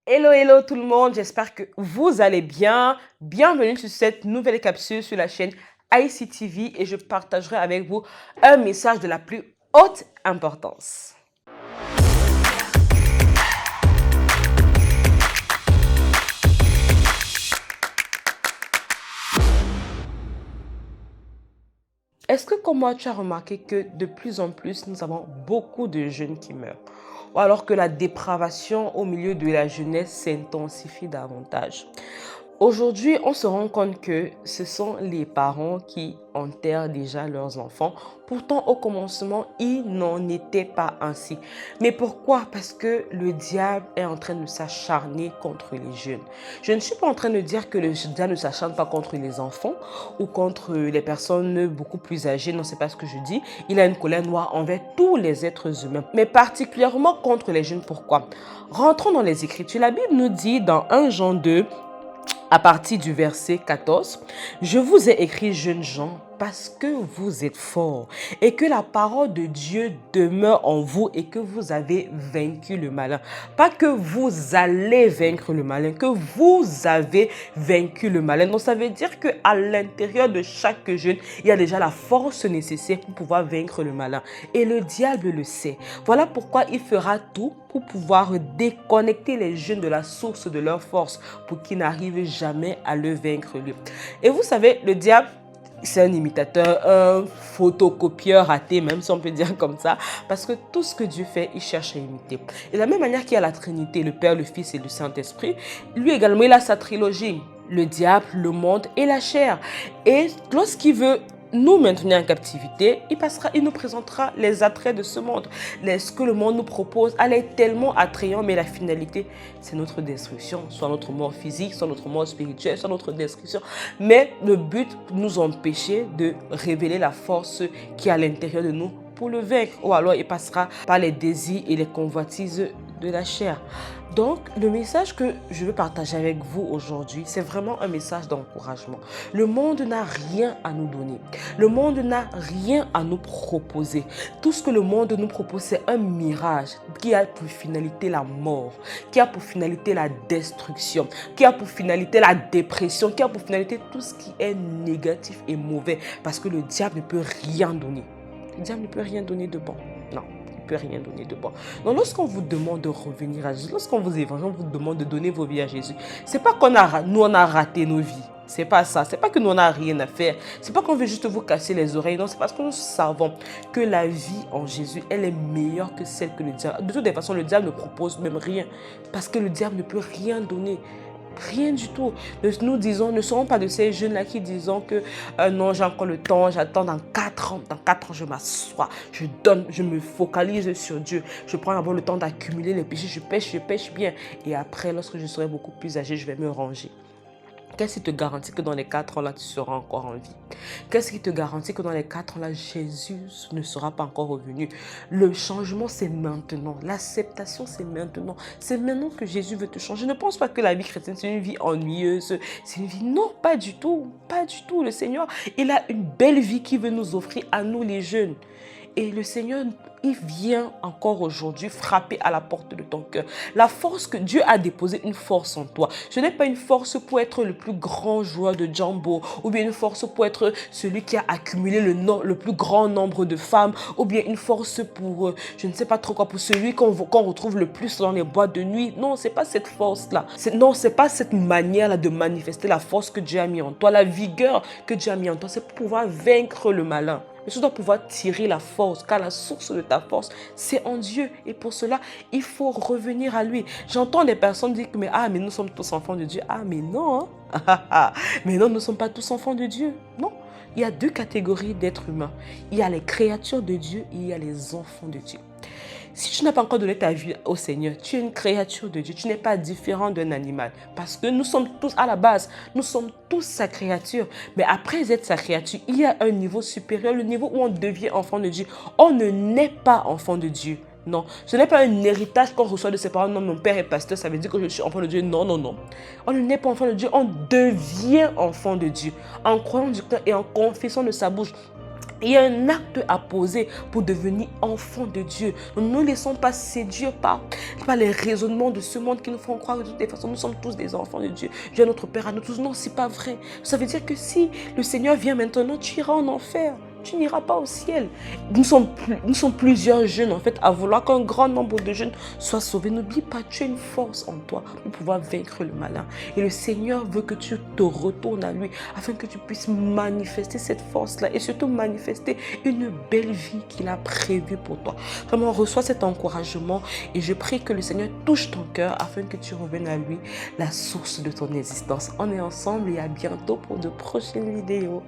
Hello, hello tout le monde, j'espère que vous allez bien. Bienvenue sur cette nouvelle capsule sur la chaîne ICTV et je partagerai avec vous un message de la plus haute importance. Est-ce que comme moi tu as remarqué que de plus en plus nous avons beaucoup de jeunes qui meurent? Ou alors que la dépravation au milieu de la jeunesse s'intensifie davantage? Aujourd'hui, on se rend compte que ce sont les parents qui enterrent déjà leurs enfants. Pourtant, au commencement, il n'en était pas ainsi. Mais pourquoi? Parce que le diable est en train de s'acharner contre les jeunes. Je ne suis pas en train de dire que le diable ne s'acharne pas contre les enfants ou contre les personnes beaucoup plus âgées. Non, c'est pas ce que je dis. Il a une colère noire envers tous les êtres humains, mais particulièrement contre les jeunes. Pourquoi? Rentrons dans les Écritures. La Bible nous dit dans 1 Jean 2, à partir du verset 14, « Je vous ai écrit, jeunes gens, parce que vous êtes forts et que la parole de Dieu demeure en vous et que vous avez vaincu le malin. » Pas que vous allez vaincre le malin, que vous avez vaincu le malin. Donc ça veut dire qu'à l'intérieur de chaque jeune, il y a déjà la force nécessaire pour pouvoir vaincre le malin. Et le diable le sait. Voilà pourquoi il fera tout pour pouvoir déconnecter les jeunes de la source de leur force pour qu'ils n'arrivent jamais à le vaincre lui. Et vous savez, le diable, c'est un imitateur, un photocopieur raté, même si on peut dire comme ça, parce que tout ce que Dieu fait, il cherche à imiter. Et de la même manière qu'il y a la Trinité, le Père, le Fils et le Saint-Esprit, lui également, il a sa trilogie, le diable, le monde et la chair. Et lorsqu'il veut nous maintenir en captivité, il nous présentera les attraits de ce monde. Ce que le monde nous propose, elle est tellement attrayant, mais la finalité, c'est notre destruction, soit notre mort physique, soit notre mort spirituelle, soit notre destruction. Mais le but, nous empêcher de révéler la force qui est à l'intérieur de nous pour le vaincre. Ou alors, il passera par les désirs et les convoitises de la chair. Donc, le message que je veux partager avec vous aujourd'hui, c'est vraiment un message d'encouragement. Le monde n'a rien à nous donner. Le monde n'a rien à nous proposer. Tout ce que le monde nous propose, c'est un mirage qui a pour finalité la mort, qui a pour finalité la destruction, qui a pour finalité la dépression, qui a pour finalité tout ce qui est négatif et mauvais. Parce que le diable ne peut rien donner. Le diable ne peut rien donner de bon. Non. Peut rien donner de bon. Donc lorsqu'on vous demande de revenir à Jésus, lorsqu'on vous évangile, on vous demande de donner vos vies à Jésus, c'est pas nous on a raté nos vies. C'est pas ça. C'est pas que nous on n'a rien à faire. C'est pas qu'on veut juste vous casser les oreilles. Non, c'est parce que nous savons que la vie en Jésus, elle est meilleure que celle que le diable. De toute façon, le diable ne propose même rien. Parce que le diable ne peut rien donner. Rien du tout. Nous disons, ne serons pas de ces jeunes-là qui disent que non, j'ai encore le temps, j'attends dans 4 ans. Dans 4 ans, je m'assois, je me focalise sur Dieu. Je prends d'abord le temps d'accumuler les péchés, je pêche bien. Et après, lorsque je serai beaucoup plus âgé, je vais me ranger. Qu'est-ce qui te garantit que dans les 4 ans là, tu seras encore en vie? Qu'est-ce qui te garantit que dans les 4 ans là, Jésus ne sera pas encore revenu? Le changement, c'est maintenant. L'acceptation, c'est maintenant. C'est maintenant que Jésus veut te changer. Je ne pense pas que la vie chrétienne, c'est une vie ennuyeuse. C'est une vie... Non, pas du tout. Pas du tout. Le Seigneur, il a une belle vie qu'il veut nous offrir à nous les jeunes. Et le Seigneur, il vient encore aujourd'hui frapper à la porte de ton cœur. La force que Dieu a déposé, une force en toi. Ce n'est pas une force pour être le plus grand joueur de Django, ou bien une force pour être celui qui a accumulé le plus grand nombre de femmes, ou bien une force pour, je ne sais pas trop quoi, pour celui qu'on retrouve le plus dans les boîtes de nuit. Non, c'est pas cette force-là. Non, c'est pas cette manière-là de manifester la force que Dieu a mis en toi, la vigueur que Dieu a mis en toi. C'est pour pouvoir vaincre le malin. Mais tu dois pouvoir tirer la force, car la source de ta force, c'est en Dieu. Et pour cela, il faut revenir à lui. J'entends des personnes dire que mais nous sommes tous enfants de Dieu. Ah, mais non. Hein? Mais non, nous ne sommes pas tous enfants de Dieu. Non. Il y a 2 catégories d'êtres humains. Il y a les créatures de Dieu et il y a les enfants de Dieu. Si tu n'as pas encore donné ta vie au Seigneur, tu es une créature de Dieu. Tu n'es pas différent d'un animal. Parce que nous sommes tous, à la base, nous sommes tous sa créature. Mais après être sa créature, il y a un niveau supérieur, le niveau où on devient enfant de Dieu. On ne naît pas enfant de Dieu. Non, ce n'est pas un héritage qu'on reçoit de ses parents. Non, mon père est pasteur, ça veut dire que je suis enfant de Dieu. Non, non, non. On ne naît pas enfant de Dieu, on devient enfant de Dieu. En croyant du cœur et en confessant de sa bouche. Il y a un acte à poser pour devenir enfant de Dieu. Nous ne nous laissons pas séduire par les raisonnements de ce monde qui nous font croire que de toute façon nous sommes tous des enfants de Dieu. Dieu est notre Père à nous tous. Non, ce n'est pas vrai. Ça veut dire que si le Seigneur vient maintenant, tu iras en enfer. Tu n'iras pas au ciel. Nous sommes plusieurs jeunes en fait à vouloir qu'un grand nombre de jeunes soient sauvés. N'oublie pas, tu as une force en toi pour pouvoir vaincre le malin. Et le Seigneur veut que tu te retournes à lui afin que tu puisses manifester cette force-là et surtout manifester une belle vie qu'il a prévue pour toi. Vraiment, reçois cet encouragement et je prie que le Seigneur touche ton cœur afin que tu reviennes à lui, la source de ton existence. On est ensemble et à bientôt pour de prochaines vidéos.